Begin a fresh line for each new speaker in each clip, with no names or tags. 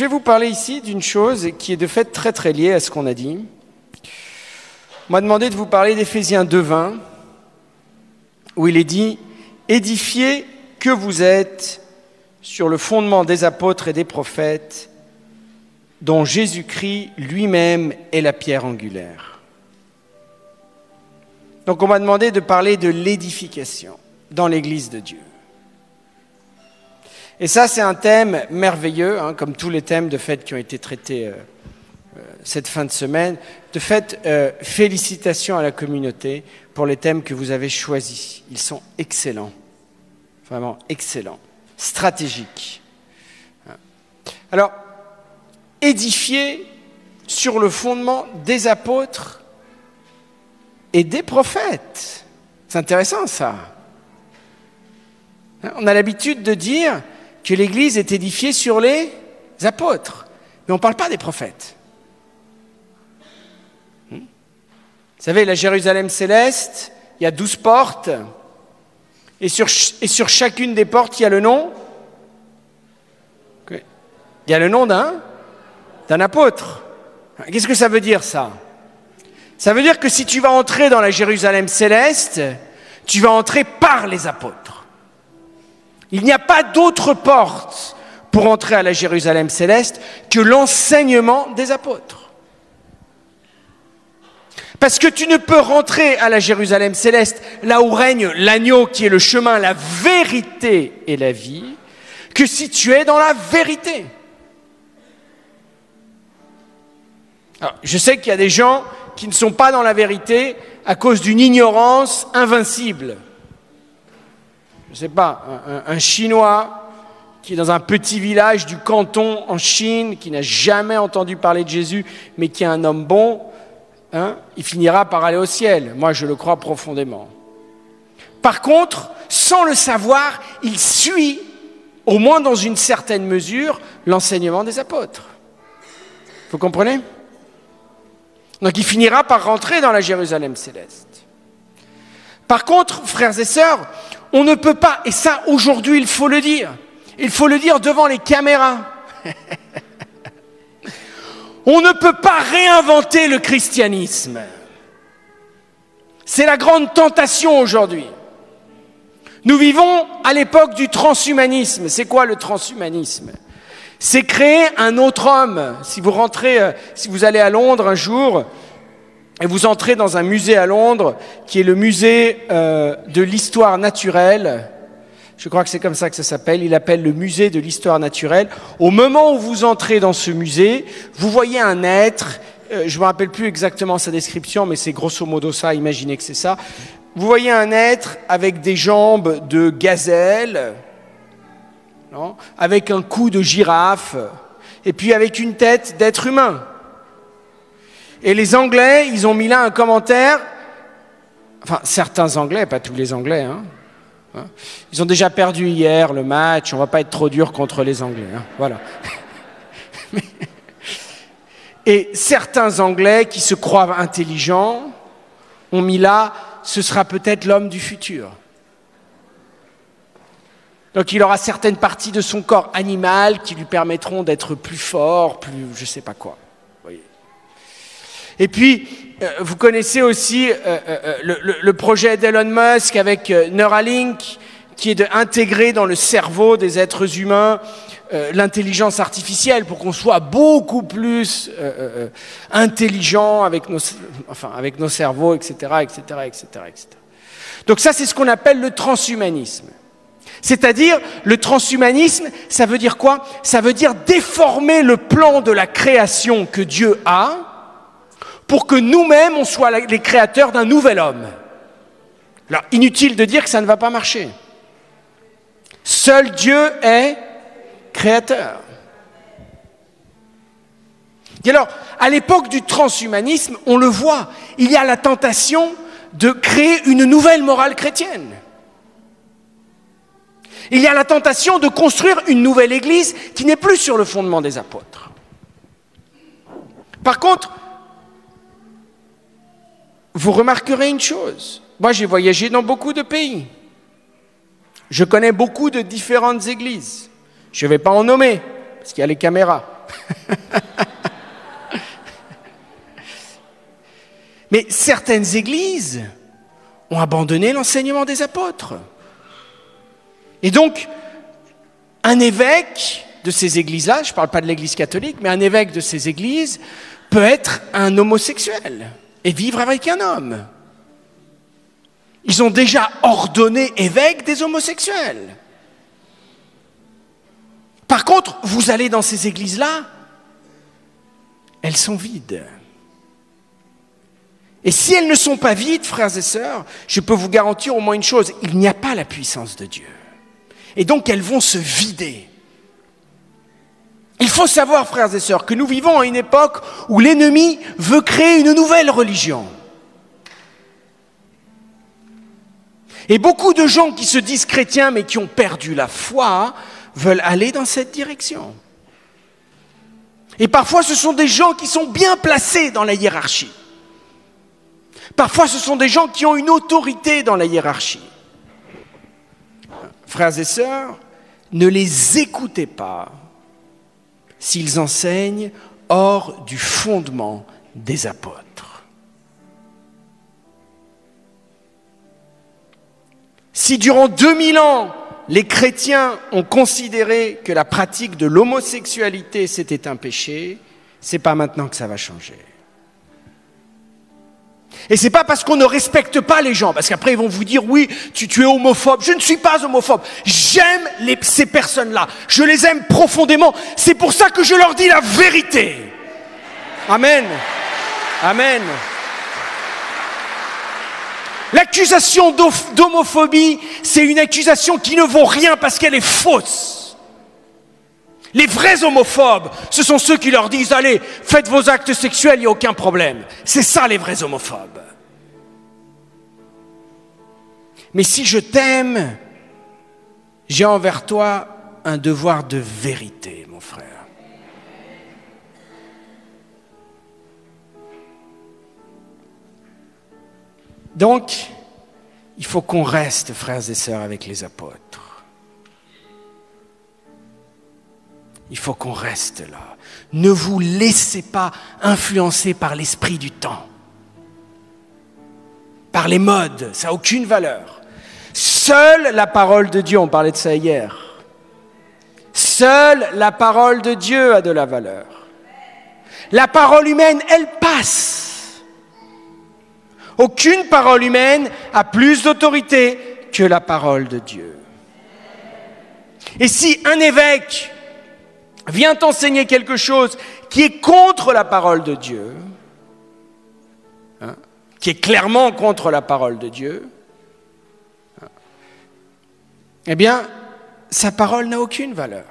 vais vous parler ici d'une chose qui est de fait très très liée à ce qu'on a dit. On m'a demandé de vous parler d'Éphésiens 2:20, où il est dit « Édifiez que vous êtes sur le fondement des apôtres et des prophètes, dont Jésus-Christ lui-même est la pierre angulaire. » Donc on m'a demandé de parler de l'édification dans l'Église de Dieu. Et ça, c'est un thème merveilleux, comme tous les thèmes de fait qui ont été traités cette fin de semaine. De fait, félicitations à la communauté pour les thèmes que vous avez choisis. Ils sont excellents, vraiment excellents, stratégiques. Alors, édifier sur le fondement des apôtres et des prophètes. C'est intéressant, ça. On a l'habitude de dire que l'Église est édifiée sur les apôtres, mais on ne parle pas des prophètes. Vous savez, la Jérusalem céleste, il y a 12 portes, et sur chacune des portes, il y a le nom. Il y a le nom d'un apôtre. Qu'est-ce que ça veut dire, ça? Ça veut dire que si tu vas entrer dans la Jérusalem céleste, tu vas entrer par les apôtres. Il n'y a pas d'autre porte pour entrer à la Jérusalem céleste que l'enseignement des apôtres. Parce que tu ne peux rentrer à la Jérusalem céleste, là où règne l'agneau qui est le chemin, la vérité et la vie, que si tu es dans la vérité. Alors, je sais qu'il y a des gens qui ne sont pas dans la vérité à cause d'une ignorance invincible. Je ne sais pas, un Chinois qui est dans un petit village du Canton en Chine, qui n'a jamais entendu parler de Jésus, mais qui est un homme bon, il finira par aller au ciel. Moi, je le crois profondément. Par contre, sans le savoir, il suit, au moins dans une certaine mesure, l'enseignement des apôtres. Vous comprenez? Donc, il finira par rentrer dans la Jérusalem céleste. Par contre, frères et sœurs, on ne peut pas, et ça aujourd'hui il faut le dire devant les caméras, on ne peut pas réinventer le christianisme. C'est la grande tentation aujourd'hui. Nous vivons à l'époque du transhumanisme. C'est quoi le transhumanisme? C'est créer un autre homme. Si vous allez à Londres un jour, et vous entrez dans un musée à Londres, qui est le musée de l'histoire naturelle. Je crois que c'est comme ça que ça s'appelle. Il appelle le musée de l'histoire naturelle. Au moment où vous entrez dans ce musée, vous voyez un être, je ne me rappelle plus exactement sa description, mais c'est grosso modo ça, imaginez que c'est ça. Vous voyez un être avec des jambes de gazelle, non, avec un cou de girafe, et puis avec une tête d'être humain. Et les Anglais, ils ont mis là un commentaire, enfin certains Anglais, pas tous les Anglais, ils ont déjà perdu hier le match, on ne va pas être trop dur contre les Anglais, voilà. Et certains Anglais qui se croient intelligents ont mis là, ce sera peut-être l'homme du futur. Donc il aura certaines parties de son corps animal qui lui permettront d'être plus fort, plus je ne sais pas quoi. Et puis, vous connaissez aussi le projet d'Elon Musk avec Neuralink, qui est d'intégrer dans le cerveau des êtres humains l'intelligence artificielle pour qu'on soit beaucoup plus intelligent avec nos cerveaux, etc., etc., etc., etc. Donc ça, c'est ce qu'on appelle le transhumanisme. C'est-à-dire, le transhumanisme, ça veut dire quoi? Ça veut dire déformer le plan de la création que Dieu a, pour que nous-mêmes, on soit les créateurs d'un nouvel homme. Alors, inutile de dire que ça ne va pas marcher. Seul Dieu est créateur. Et alors, à l'époque du transhumanisme, on le voit, il y a la tentation de créer une nouvelle morale chrétienne. Il y a la tentation de construire une nouvelle église qui n'est plus sur le fondement des apôtres. Par contre, vous remarquerez une chose. Moi, j'ai voyagé dans beaucoup de pays. Je connais beaucoup de différentes églises. Je ne vais pas en nommer, parce qu'il y a les caméras. Mais certaines églises ont abandonné l'enseignement des apôtres. Et donc, un évêque de ces églises-là, je ne parle pas de l'église catholique, mais un évêque de ces églises peut être un homosexuel et vivre avec un homme. Ils ont déjà ordonné évêques des homosexuels. Par contre, vous allez dans ces églises-là, elles sont vides. Et si elles ne sont pas vides, frères et sœurs, je peux vous garantir au moins une chose, il n'y a pas la puissance de Dieu. Et donc elles vont se vider. Il faut savoir, frères et sœurs, que nous vivons à une époque où l'ennemi veut créer une nouvelle religion. Et beaucoup de gens qui se disent chrétiens mais qui ont perdu la foi veulent aller dans cette direction. Et parfois ce sont des gens qui sont bien placés dans la hiérarchie. Parfois ce sont des gens qui ont une autorité dans la hiérarchie. Frères et sœurs, ne les écoutez pas s'ils enseignent hors du fondement des apôtres. Si durant 2000 ans, les chrétiens ont considéré que la pratique de l'homosexualité c'était un péché, c'est pas maintenant que ça va changer. Et c'est pas parce qu'on ne respecte pas les gens, parce qu'après ils vont vous dire oui, tu es homophobe. Je ne suis pas homophobe. J'aime ces personnes-là. Je les aime profondément. C'est pour ça que je leur dis la vérité. Amen. Amen. L'accusation d'homophobie, c'est une accusation qui ne vaut rien parce qu'elle est fausse. Les vrais homophobes, ce sont ceux qui leur disent « Allez, faites vos actes sexuels, il n'y a aucun problème. » C'est ça les vrais homophobes. Mais si je t'aime, j'ai envers toi un devoir de vérité, mon frère. Donc, il faut qu'on reste, frères et sœurs, avec les apôtres. Il faut qu'on reste là. Ne vous laissez pas influencer par l'esprit du temps, par les modes, ça n'a aucune valeur. Seule la parole de Dieu, on parlait de ça hier, seule la parole de Dieu a de la valeur. La parole humaine, elle passe. Aucune parole humaine a plus d'autorité que la parole de Dieu. Et si un évêque vient enseigner quelque chose qui est contre la parole de Dieu, qui est clairement contre la parole de Dieu, eh bien, sa parole n'a aucune valeur.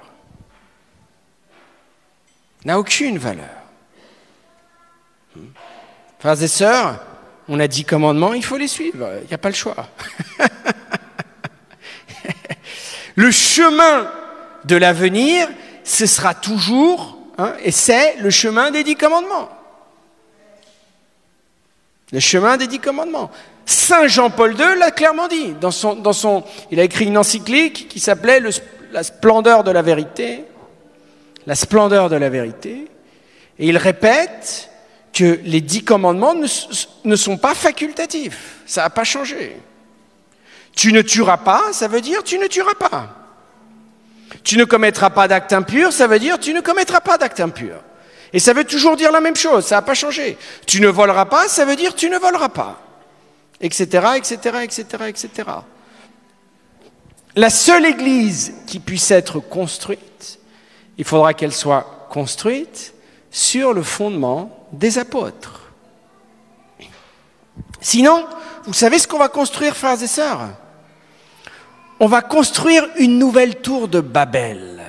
N'a aucune valeur. Frères et sœurs, on a 10 commandements, il faut les suivre, il n'y a pas le choix. Le chemin de l'avenir, ce sera toujours, et c'est le chemin des 10 commandements. Le chemin des 10 commandements. Saint Jean-Paul II l'a clairement dit. Il a écrit une encyclique qui s'appelait La splendeur de la vérité. La splendeur de la vérité. Et il répète que les 10 commandements ne sont pas facultatifs. Ça n'a pas changé. Tu ne tueras pas, ça veut dire tu ne tueras pas. Tu ne commettras pas d'acte impur, ça veut dire tu ne commettras pas d'acte impur. Et ça veut toujours dire la même chose, ça n'a pas changé. Tu ne voleras pas, ça veut dire tu ne voleras pas. Etc., etc., etc., etc. La seule église qui puisse être construite, il faudra qu'elle soit construite sur le fondement des apôtres. Sinon, vous savez ce qu'on va construire, frères et sœurs ? On va construire une nouvelle tour de Babel.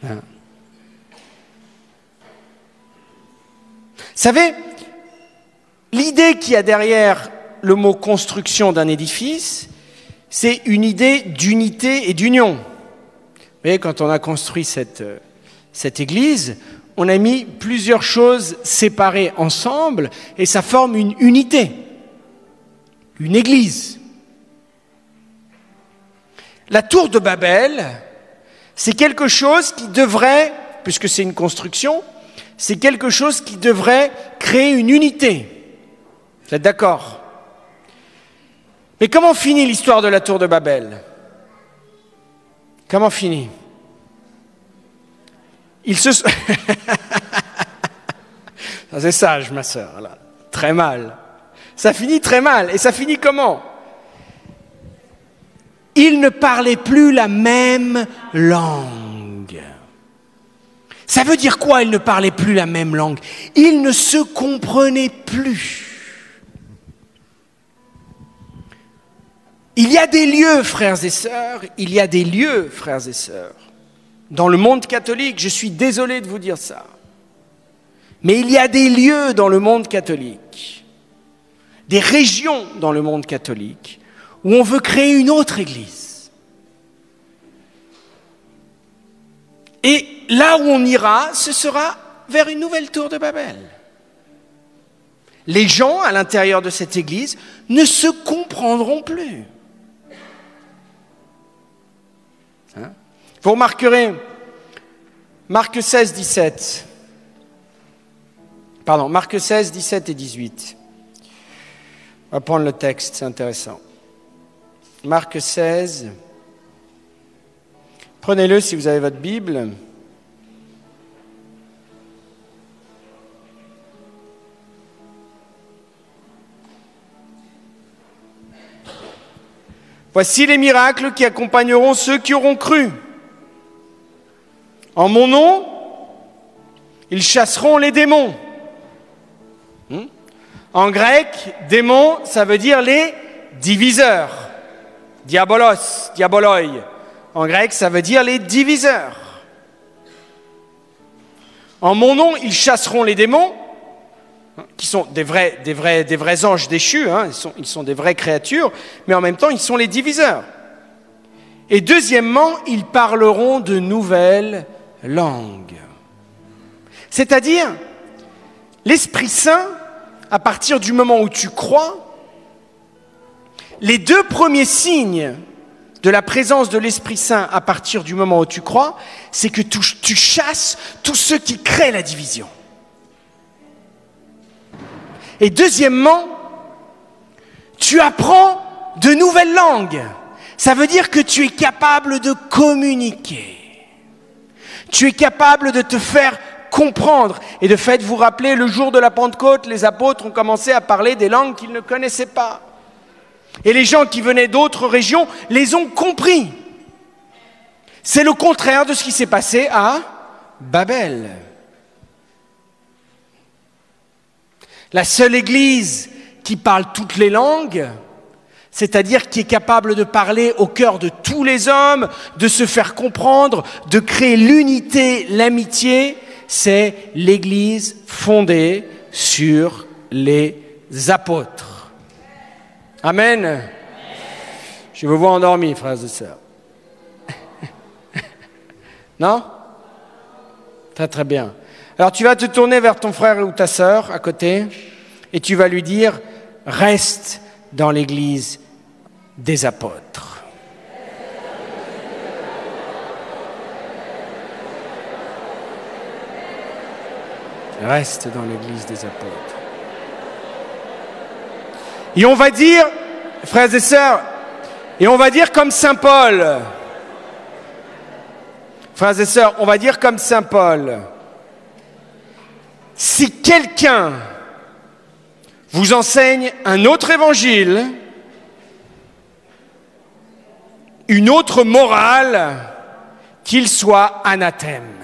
Vous savez, l'idée qu'il y a derrière le mot construction d'un édifice, c'est une idée d'unité et d'union. Vous voyez, quand on a construit cette église, on a mis plusieurs choses séparées ensemble et ça forme une unité, une église. La tour de Babel, c'est quelque chose qui devrait, puisque c'est une construction, c'est quelque chose qui devrait créer une unité. Vous êtes d'accord? Mais comment finit l'histoire de la tour de Babel? Comment finit? C'est sage, ma sœur, là. Très mal. Ça finit très mal. Et ça finit comment? Ils ne parlaient plus la même langue. Ça veut dire quoi, ils ne parlaient plus la même langue? Ils ne se comprenaient plus. Il y a des lieux, frères et sœurs, il y a des lieux, frères et sœurs, dans le monde catholique, je suis désolé de vous dire ça, mais il y a des lieux dans le monde catholique, des régions dans le monde catholique, où on veut créer une autre église. Et là où on ira, ce sera vers une nouvelle tour de Babel. Les gens à l'intérieur de cette église ne se comprendront plus. Vous remarquerez, Marc 16, 17. Marc 16, 17 et 18. On va prendre le texte, c'est intéressant. Marc 16. Prenez-le si vous avez votre Bible. Voici les miracles qui accompagneront ceux qui auront cru. En mon nom, ils chasseront les démons. En grec, démon, ça veut dire les diviseurs. Diabolos, diaboloi. En grec, ça veut dire les diviseurs. En mon nom, ils chasseront les démons, qui sont des vrais anges déchus, ils sont des vraies créatures, mais en même temps, ils sont les diviseurs. Et deuxièmement, ils parleront de nouvelles langues. C'est-à-dire, l'Esprit Saint, à partir du moment où tu crois, les deux premiers signes de la présence de l'Esprit Saint à partir du moment où tu crois, c'est que tu chasses tous ceux qui créent la division. Et deuxièmement, tu apprends de nouvelles langues. Ça veut dire que tu es capable de communiquer. Tu es capable de te faire comprendre. Et de fait, vous vous rappelez, le jour de la Pentecôte, les apôtres ont commencé à parler des langues qu'ils ne connaissaient pas. Et les gens qui venaient d'autres régions les ont compris. C'est le contraire de ce qui s'est passé à Babel. La seule église qui parle toutes les langues, c'est-à-dire qui est capable de parler au cœur de tous les hommes, de se faire comprendre, de créer l'unité, l'amitié, c'est l'église fondée sur les apôtres. Amen. Je vous vois endormis, frères et sœurs. Non? Très très bien. Alors tu vas te tourner vers ton frère ou ta sœur à côté et tu vas lui dire « Reste dans l'église des apôtres ». Reste dans l'église des apôtres. Et on va dire, frères et sœurs, et on va dire comme saint Paul. Frères et sœurs, on va dire comme saint Paul. Si quelqu'un vous enseigne un autre évangile, une autre morale, qu'il soit anathème.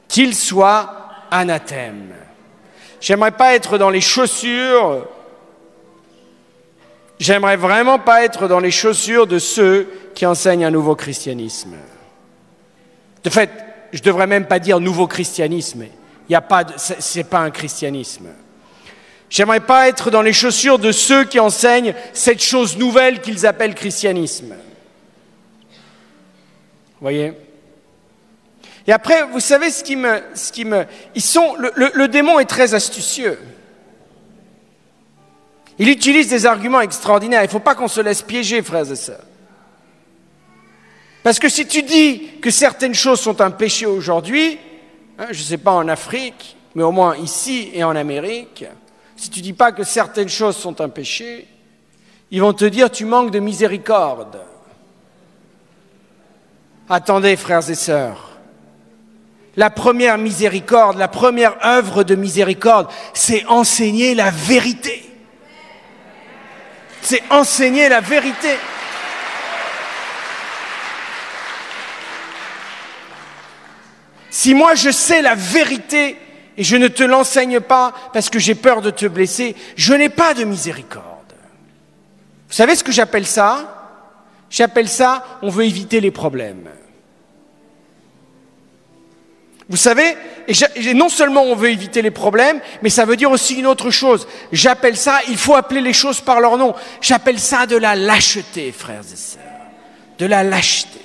Qu'il soit anathème. J'aimerais pas être dans les chaussures, j'aimerais vraiment pas être dans les chaussures de ceux qui enseignent un nouveau christianisme. De fait, je devrais même pas dire nouveau christianisme. Il y a pas, c'est pas un christianisme. J'aimerais pas être dans les chaussures de ceux qui enseignent cette chose nouvelle qu'ils appellent christianisme. Vous voyez? Et après, vous savez le démon est très astucieux. Il utilise des arguments extraordinaires. Il ne faut pas qu'on se laisse piéger, frères et sœurs. Parce que si tu dis que certaines choses sont un péché aujourd'hui, je ne sais pas en Afrique, mais au moins ici et en Amérique, si tu ne dis pas que certaines choses sont un péché, ils vont te dire tu manques de miséricorde. Attendez, frères et sœurs, la première miséricorde, la première œuvre de miséricorde, c'est enseigner la vérité. C'est enseigner la vérité. Si moi je sais la vérité et je ne te l'enseigne pas parce que j'ai peur de te blesser, je n'ai pas de miséricorde. Vous savez ce que j'appelle ça? J'appelle ça, on veut éviter les problèmes. Vous savez, et non seulement on veut éviter les problèmes, mais ça veut dire aussi une autre chose. J'appelle ça, il faut appeler les choses par leur nom. J'appelle ça de la lâcheté, frères et sœurs. De la lâcheté.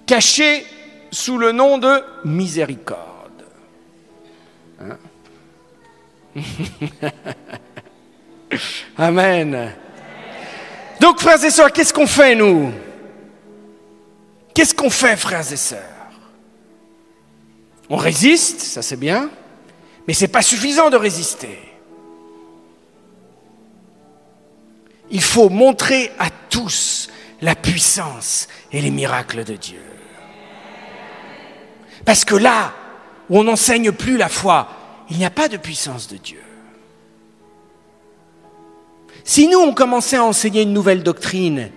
Cachée sous le nom de miséricorde. Hein? Amen. Donc, frères et sœurs, qu'est-ce qu'on fait, nous? Qu'est-ce qu'on fait, frères et sœurs? On résiste, ça c'est bien, mais ce n'est pas suffisant de résister. Il faut montrer à tous la puissance et les miracles de Dieu. Parce que là où on n'enseigne plus la foi, il n'y a pas de puissance de Dieu. Si nous, on commençait à enseigner une nouvelle doctrine,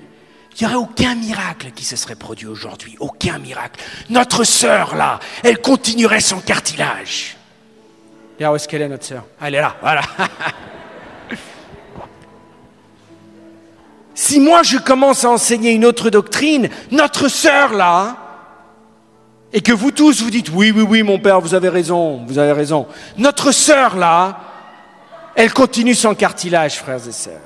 il n'y aurait aucun miracle qui se serait produit aujourd'hui. Aucun miracle. Notre sœur, là, elle continuerait son cartilage. D'ailleurs, où est-ce qu'elle est, notre sœur? Elle est là, voilà. Si moi, je commence à enseigner une autre doctrine, notre sœur, là, et que vous tous, vous dites, oui, mon père, vous avez raison. Notre sœur, là, elle continue son cartilage, frères et sœurs.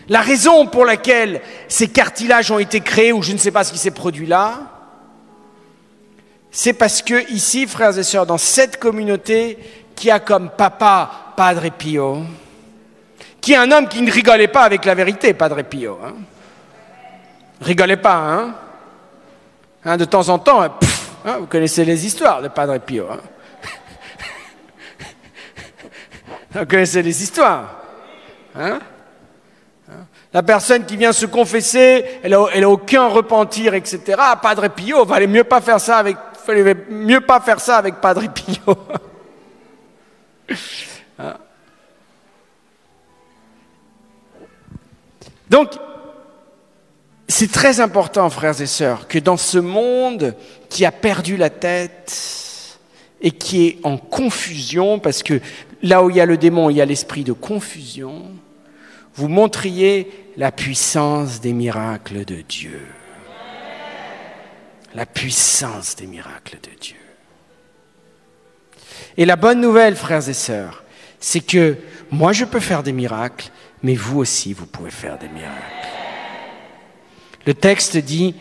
La raison pour laquelle ces cartilages ont été créés, ou je ne sais pas ce qui s'est produit là, c'est parce que ici, frères et sœurs, dans cette communauté qui a comme papa Padre Pio, qui est un homme qui ne rigolait pas avec la vérité, Padre Pio. Rigolez pas, hein, de temps en temps, vous connaissez les histoires de Padre Pio. Vous connaissez les histoires. La personne qui vient se confesser, elle a aucun repentir, etc. Padre Pio, fallait mieux pas faire ça avec Padre Pio. Donc, c'est très important, frères et sœurs, que dans ce monde qui a perdu la tête et qui est en confusion, parce que là où il y a le démon, il y a l'esprit de confusion, vous montriez la puissance des miracles de Dieu. La puissance des miracles de Dieu. Et la bonne nouvelle, frères et sœurs, c'est que moi je peux faire des miracles, mais vous aussi vous pouvez faire des miracles. Le texte dit,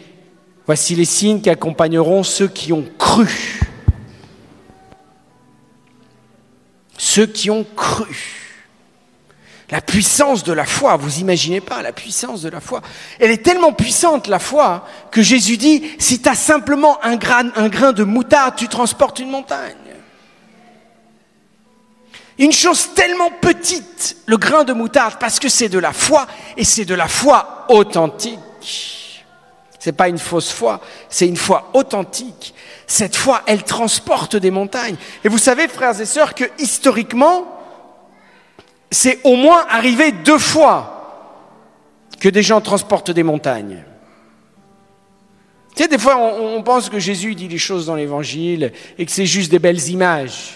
voici les signes qui accompagneront ceux qui ont cru. Ceux qui ont cru. La puissance de la foi, vous imaginez pas la puissance de la foi. Elle est tellement puissante, la foi, que Jésus dit, si tu as simplement un grain de moutarde, tu transportes une montagne. Une chose tellement petite, le grain de moutarde, parce que c'est de la foi, et c'est de la foi authentique. C'est pas une fausse foi, c'est une foi authentique. Cette foi, elle transporte des montagnes. Et vous savez, frères et sœurs, que historiquement, c'est au moins arrivé 2 fois que des gens transportent des montagnes. Tu sais, des fois, on pense que Jésus dit des choses dans l'Évangile et que c'est juste des belles images.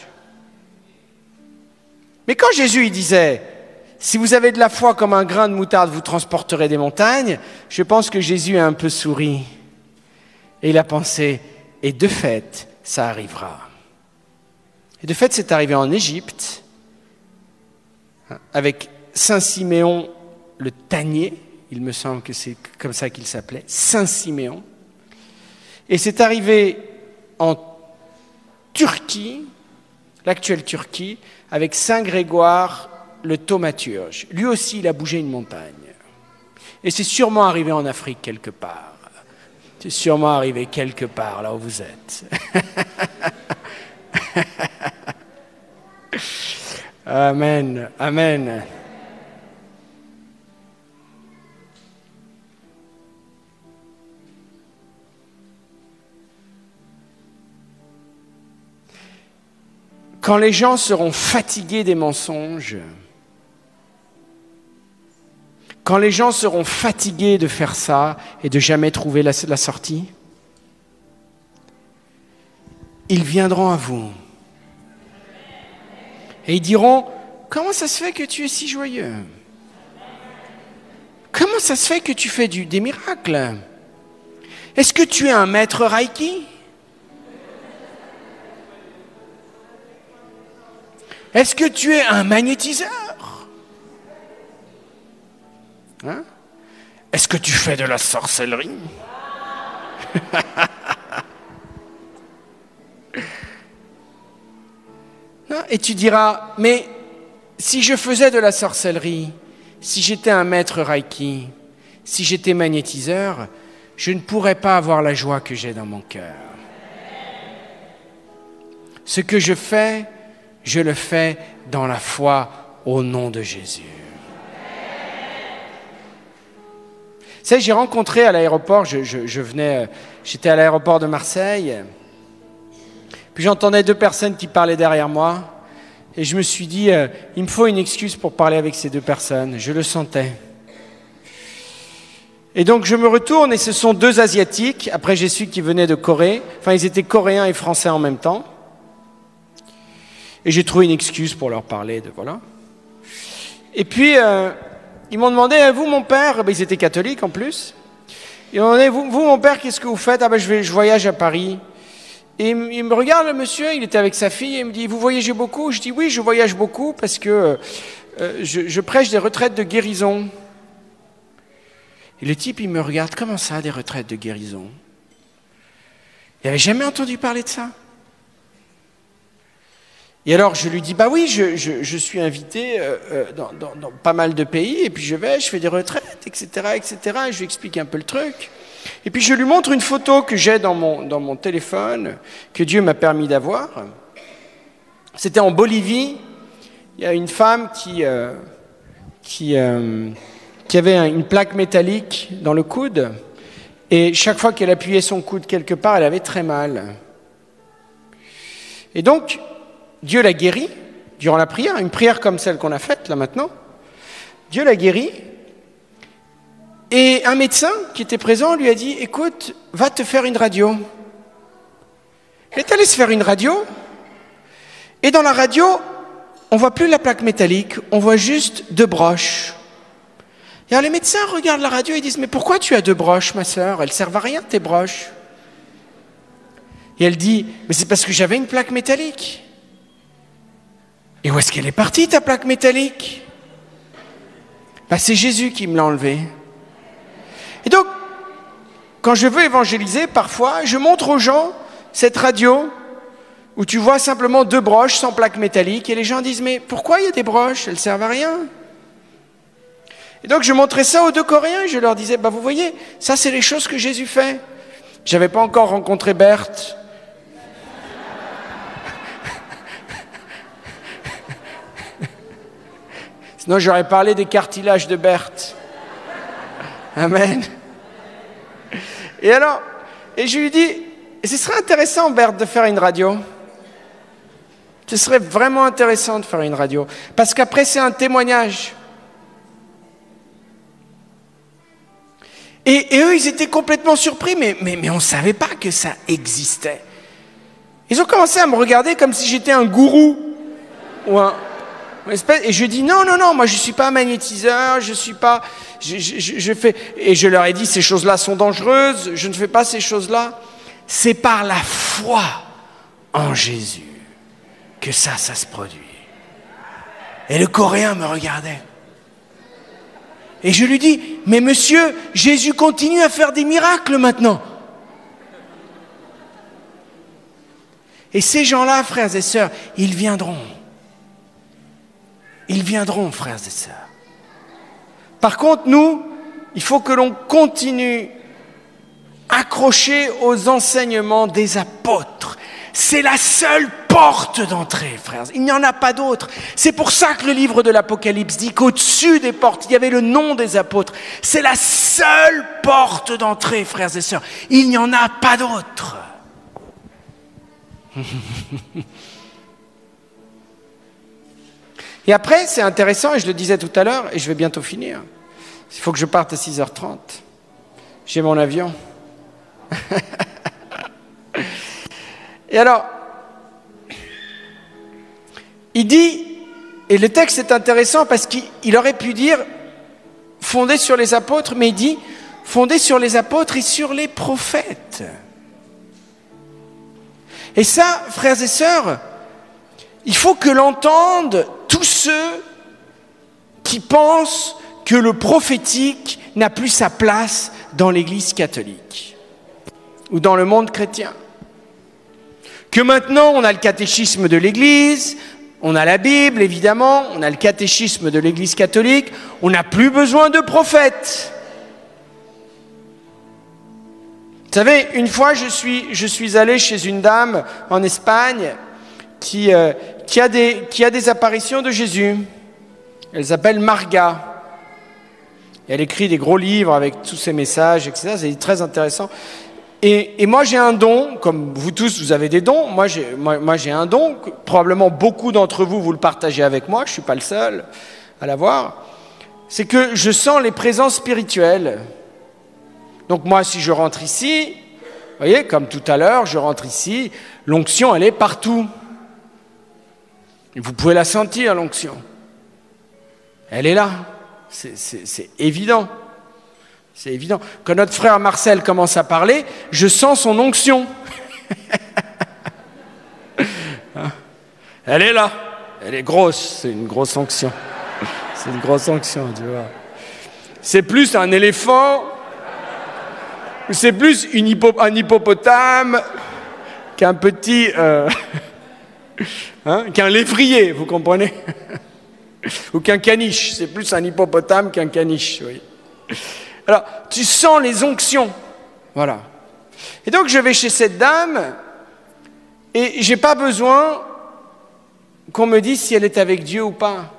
Mais quand Jésus il disait « Si vous avez de la foi comme un grain de moutarde, vous transporterez des montagnes », je pense que Jésus a un peu souri. Et il a pensé « Et de fait, ça arrivera. » Et de fait, c'est arrivé en Égypte, avec Saint Siméon le Tannier, il me semble que c'est comme ça qu'il s'appelait, Saint Siméon. Et c'est arrivé en Turquie, l'actuelle Turquie, avec Saint Grégoire le thaumaturge. Lui aussi, il a bougé une montagne. Et c'est sûrement arrivé en Afrique quelque part. C'est sûrement arrivé quelque part, là où vous êtes. Amen, amen. Quand les gens seront fatigués des mensonges, quand les gens seront fatigués de faire ça et de jamais trouver la sortie, ils viendront à vous. Et ils diront, comment ça se fait que tu es si joyeux? Comment ça se fait que tu fais des miracles? Est-ce que tu es un maître Reiki? Est-ce que tu es un magnétiseur? Hein? Est-ce que tu fais de la sorcellerie? Et tu diras, mais si je faisais de la sorcellerie, si j'étais un maître Reiki, si j'étais magnétiseur, je ne pourrais pas avoir la joie que j'ai dans mon cœur. Ce que je fais, je le fais dans la foi au nom de Jésus. Vous savez, j'ai rencontré à l'aéroport, j'étais à l'aéroport de Marseille, puis j'entendais deux personnes qui parlaient derrière moi, et je me suis dit, il me faut une excuse pour parler avec ces deux personnes, je le sentais. Et donc je me retourne, et ce sont deux Asiatiques, après j'ai su qu'ils venaient de Corée, enfin ils étaient coréens et français en même temps, et j'ai trouvé une excuse pour leur parler de voilà. Et puis, ils m'ont demandé, vous mon père, ils étaient catholiques en plus, ils m'ont demandé, vous mon père, qu'est-ce que vous faites? Ah ben je voyage à Paris. Et il me regarde, le monsieur, il était avec sa fille, et il me dit, vous voyagez beaucoup? Je dis, oui, je voyage beaucoup parce que je prêche des retraites de guérison. Et le type, il me regarde, comment ça, des retraites de guérison? Il n'avait jamais entendu parler de ça. Et alors, je lui dis, bah oui, je suis invité dans pas mal de pays, et puis je fais des retraites, etc., etc., et je lui explique un peu le truc. Et puis je lui montre une photo que j'ai dans mon téléphone, que Dieu m'a permis d'avoir. C'était en Bolivie, il y a une femme qui avait une plaque métallique dans le coude, et chaque fois qu'elle appuyait son coude quelque part, elle avait très mal. Et donc, Dieu l'a guérie durant la prière, une prière comme celle qu'on a faite là maintenant. Dieu l'a guérie. Et un médecin qui était présent lui a dit, écoute, va te faire une radio. Elle est allée se faire une radio. Et dans la radio, on ne voit plus la plaque métallique, on voit juste deux broches. Et alors les médecins regardent la radio et disent, mais pourquoi tu as deux broches, ma sœur? Elles ne servent à rien, tes broches. Et elle dit, mais c'est parce que j'avais une plaque métallique. Et où est-ce qu'elle est partie, ta plaque métallique? Ben, c'est Jésus qui me l'a enlevée. Et donc, quand je veux évangéliser, parfois, je montre aux gens cette radio où tu vois simplement deux broches sans plaque métallique, et les gens disent, mais pourquoi il y a des broches? Elles ne servent à rien. Et donc, je montrais ça aux deux Coréens, et je leur disais, bah, vous voyez, ça, c'est les choses que Jésus fait. Je n'avais pas encore rencontré Berthe. Sinon, j'aurais parlé des cartilages de Berthe. Amen. Et alors, je lui dis, ce serait intéressant, Berthe, de faire une radio. Ce serait vraiment intéressant de faire une radio. Parce qu'après, c'est un témoignage. Et eux, ils étaient complètement surpris, mais on ne savait pas que ça existait. Ils ont commencé à me regarder comme si j'étais un gourou. Ou un... Et je dis non, moi je suis pas magnétiseur, je suis pas, je fais, et je leur ai dit ces choses-là sont dangereuses, je ne fais pas ces choses-là. C'est par la foi en Jésus que ça se produit. Et le Coréen me regardait. Et je lui dis, mais monsieur, Jésus continue à faire des miracles maintenant. Et ces gens-là, frères et sœurs, ils viendront. Ils viendront, frères et sœurs. Par contre, nous, il faut que l'on continue accrochés aux enseignements des apôtres. C'est la seule porte d'entrée, frères. Il n'y en a pas d'autre. C'est pour ça que le livre de l'Apocalypse dit qu'au-dessus des portes, il y avait le nom des apôtres. C'est la seule porte d'entrée, frères et sœurs. Il n'y en a pas d'autre. Et après, c'est intéressant, et je le disais tout à l'heure, et je vais bientôt finir. Il faut que je parte à 6h30. J'ai mon avion. Et alors, il dit, et le texte est intéressant parce qu'il aurait pu dire fondé sur les apôtres, mais il dit fondé sur les apôtres et sur les prophètes. Et ça, frères et sœurs, il faut que l'entendent tous ceux qui pensent que le prophétique n'a plus sa place dans l'Église catholique ou dans le monde chrétien. Que maintenant, on a le catéchisme de l'Église, on a la Bible, évidemment, on a le catéchisme de l'Église catholique, on n'a plus besoin de prophètes. Vous savez, une fois, je suis allé chez une dame en Espagne qui a des apparitions de Jésus. Elle s'appelle Marga. Et elle écrit des gros livres avec tous ses messages, etc. C'est très intéressant. Et moi, j'ai un don, comme vous tous, vous avez des dons. Moi, j'ai un don. Probablement beaucoup d'entre vous, vous le partagez avec moi. Je ne suis pas le seul à l'avoir. C'est que je sens les présences spirituelles. Donc moi, si je rentre ici, vous voyez, comme tout à l'heure, je rentre ici, l'onction, elle est partout. Et vous pouvez la sentir, l'onction. Elle est là. C'est évident. C'est évident. Quand notre frère Marcel commence à parler, je sens son onction. Elle est là. Elle est grosse. C'est une grosse onction. C'est une grosse onction, tu vois. C'est plus un éléphant. C'est plus un hippopotame qu'un petit... qu'un lévrier, vous comprenez? Ou qu'un caniche. C'est plus un hippopotame qu'un caniche, oui. Alors, tu sens les onctions. Voilà. Et donc, je vais chez cette dame et je n'ai pas besoin qu'on me dise si elle est avec Dieu ou pas.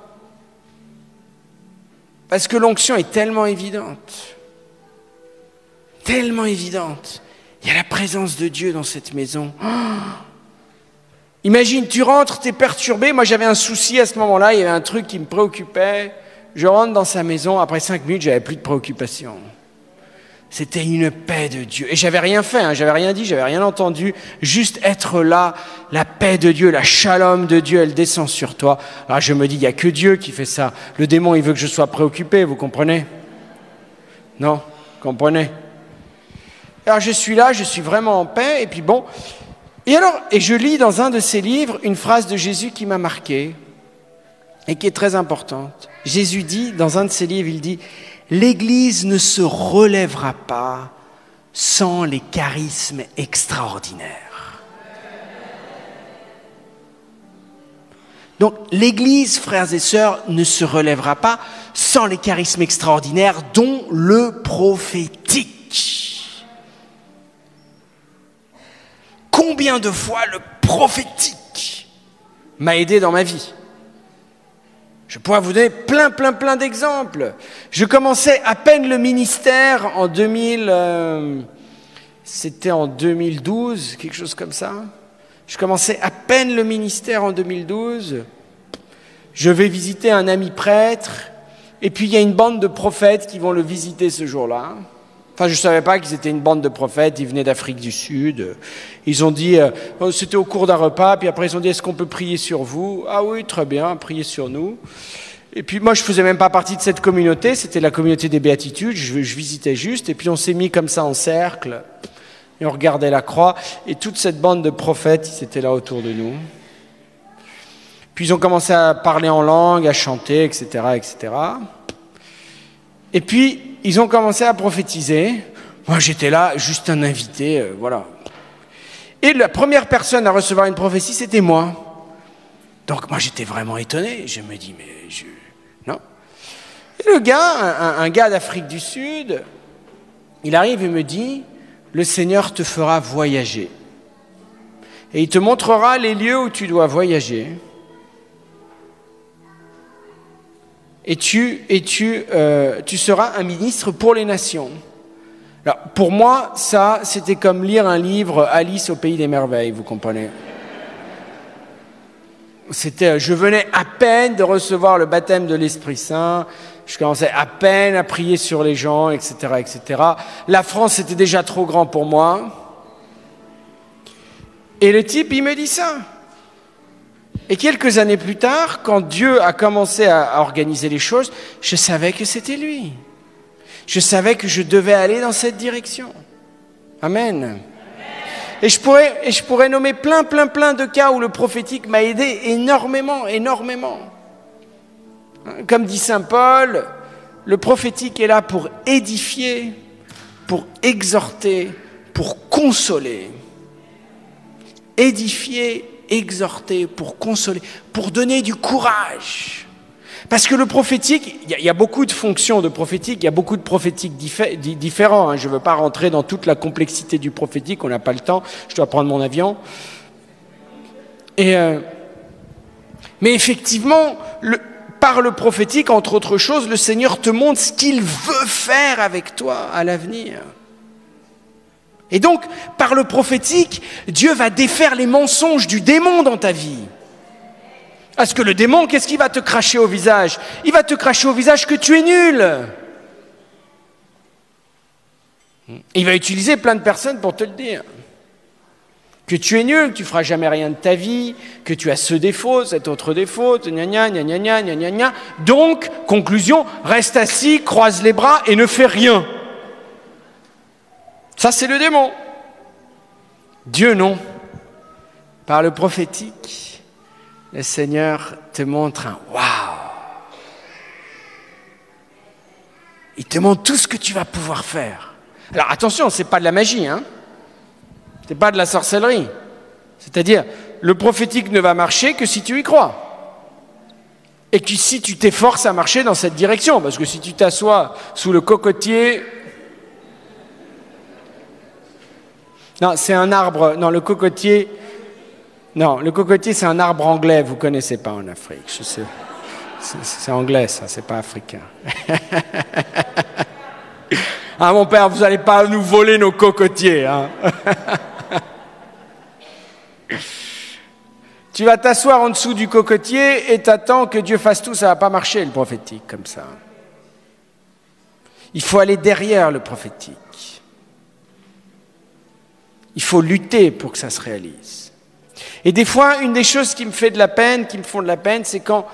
Parce que l'onction est tellement évidente. Tellement évidente. Il y a la présence de Dieu dans cette maison. Oh, imagine, tu rentres, tu es perturbé. Moi, j'avais un souci à ce moment-là. Il y avait un truc qui me préoccupait. Je rentre dans sa maison. Après 5 minutes, j'avais plus de préoccupation. C'était une paix de Dieu. Et j'avais rien fait, j'avais rien dit, j'avais rien entendu. Juste être là, la paix de Dieu, la shalom de Dieu, elle descend sur toi. Alors je me dis, il n'y a que Dieu qui fait ça. Le démon, il veut que je sois préoccupé, vous comprenez? Non, vous comprenez? Alors je suis là, je suis vraiment en paix, et puis bon. Et je lis dans un de ses livres une phrase de Jésus qui m'a marqué et qui est très importante. Jésus dit, dans un de ses livres, il dit « L'Église ne se relèvera pas sans les charismes extraordinaires. » Donc l'Église, frères et sœurs, ne se relèvera pas sans les charismes extraordinaires, dont le prophétique. Combien de fois le prophétique m'a aidé dans ma vie? Je pourrais vous donner plein d'exemples. Je commençais à peine le ministère en 2000, c'était en 2012, quelque chose comme ça. Je commençais à peine le ministère en 2012. Je vais visiter un ami prêtre, et puis il y a une bande de prophètes qui vont le visiter ce jour-là. Enfin, je ne savais pas qu'ils étaient une bande de prophètes, ils venaient d'Afrique du Sud. Ils ont dit, c'était au cours d'un repas, puis après ils ont dit, est-ce qu'on peut prier sur vous? Ah oui, très bien, priez sur nous. Et puis moi, je ne faisais même pas partie de cette communauté, c'était la communauté des béatitudes, je visitais juste, et puis on s'est mis comme ça en cercle, et on regardait la croix, et toute cette bande de prophètes, ils étaient là autour de nous. Puis ils ont commencé à parler en langue, à chanter, etc., etc. Et puis, ils ont commencé à prophétiser. Moi, j'étais là, juste un invité, voilà. Et la première personne à recevoir une prophétie, c'était moi. Donc moi j'étais vraiment étonné, je me dis non. Et le gars, un gars d'Afrique du Sud, il arrive et me dit, le Seigneur te fera voyager. Et il te montrera les lieux où tu dois voyager. Et tu seras un ministre pour les nations. Alors, pour moi, ça, c'était comme lire un livre Alice au pays des merveilles, vous comprenez ? Je venais à peine de recevoir le baptême de l'Esprit Saint, je commençais à peine à prier sur les gens, etc., etc. La France, c'était déjà trop grand pour moi. Et le type, il me dit ça. Et quelques années plus tard, quand Dieu a commencé à organiser les choses, je savais que c'était lui. Je savais que je devais aller dans cette direction. Amen. Et je pourrais nommer plein de cas où le prophétique m'a aidé énormément. Comme dit saint Paul, le prophétique est là pour édifier, pour exhorter, pour consoler. Édifier, exhorter, pour consoler, pour donner du courage. Parce que le prophétique, il y a beaucoup de fonctions de prophétique, il y a beaucoup de prophétiques différents. Je ne veux pas rentrer dans toute la complexité du prophétique, on n'a pas le temps, je dois prendre mon avion. Mais effectivement, par le prophétique, entre autres choses, le Seigneur te montre ce qu'il veut faire avec toi à l'avenir. Et donc, par le prophétique, Dieu va défaire les mensonges du démon dans ta vie. Parce que le démon, qu'est-ce qu'il va te cracher au visage ? Il va te cracher au visage que tu es nul. Il va utiliser plein de personnes pour te le dire. Que tu es nul, que tu ne feras jamais rien de ta vie, que tu as ce défaut, cet autre défaut, gna gna gna gna gna gna gna gna. Donc, conclusion, reste assis, croise les bras et ne fais rien. Ça, c'est le démon. Dieu, non. Par le prophétique, le Seigneur te montre un waouh. Il te montre tout ce que tu vas pouvoir faire. Alors attention, c'est pas de la magie, hein. C'est pas de la sorcellerie. C'est-à-dire, le prophétique ne va marcher que si tu y crois. Et que si tu t'efforces à marcher dans cette direction. Parce que si tu t'assois sous le cocotier... Non, c'est un arbre... Non, le cocotier... Non, le cocotier, c'est un arbre anglais, vous ne connaissez pas en Afrique, je sais. C'est anglais, ça, c'est pas africain. Ah, mon père, vous n'allez pas nous voler nos cocotiers, hein. Tu vas t'asseoir en dessous du cocotier et t'attends que Dieu fasse tout, ça ne va pas marcher, le prophétique, comme ça. Il faut aller derrière le prophétique. Il faut lutter pour que ça se réalise. Et des fois, une des choses qui me font de la peine, c'est quand,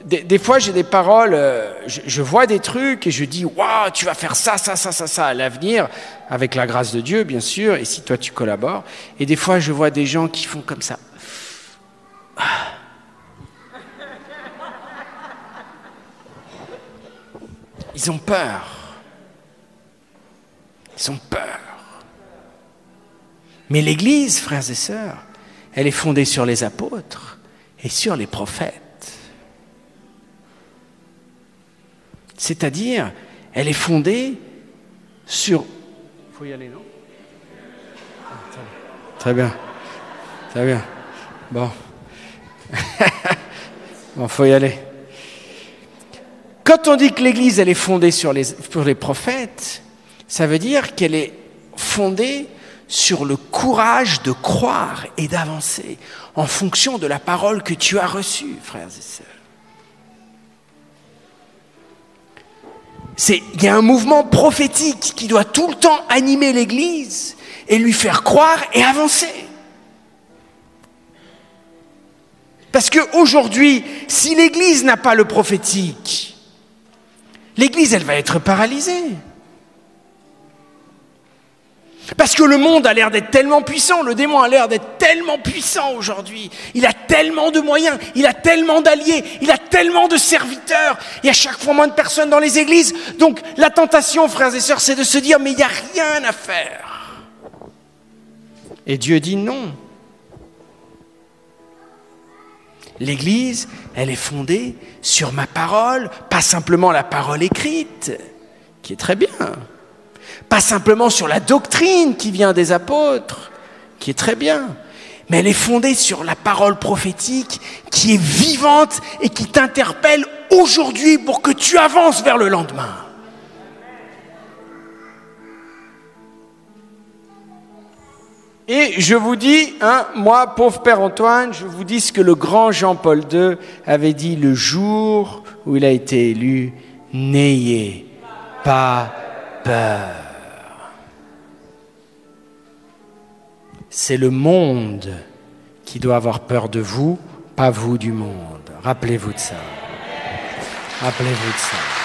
des fois, j'ai des paroles, je vois des trucs et je dis, waouh, tu vas faire ça à l'avenir, avec la grâce de Dieu, bien sûr, et si toi tu collabores. Et des fois, je vois des gens qui font comme ça. Ils ont peur. Ils ont peur. Mais l'Église, frères et sœurs, elle est fondée sur les apôtres et sur les prophètes. C'est-à-dire, elle est fondée sur... Il faut y aller, non ? Très bien. Très bien. Bon. Bon, faut y aller. Quand on dit que l'Église, elle est fondée sur les prophètes, ça veut dire qu'elle est fondée sur le courage de croire et d'avancer en fonction de la parole que tu as reçue, frères et sœurs. Il y a un mouvement prophétique qui doit tout le temps animer l'Église et lui faire croire et avancer. Parce qu'aujourd'hui, si l'Église n'a pas le prophétique, l'Église, elle va être paralysée. Parce que le monde a l'air d'être tellement puissant, le démon a l'air d'être tellement puissant aujourd'hui. Il a tellement de moyens, il a tellement d'alliés, il a tellement de serviteurs. Il y a chaque fois moins de personnes dans les églises. Donc la tentation, frères et sœurs, c'est de se dire, mais il n'y a rien à faire. Et Dieu dit non. L'Église, elle est fondée sur ma parole, pas simplement la parole écrite, qui est très bien. Pas simplement sur la doctrine qui vient des apôtres, qui est très bien. Mais elle est fondée sur la parole prophétique qui est vivante et qui t'interpelle aujourd'hui pour que tu avances vers le lendemain. Et je vous dis, moi, pauvre Père Antoine, je vous dis ce que le grand Jean-Paul II avait dit le jour où il a été élu, n'ayez pas peur. C'est le monde qui doit avoir peur de vous, pas vous du monde. Rappelez-vous de ça. Rappelez-vous de ça.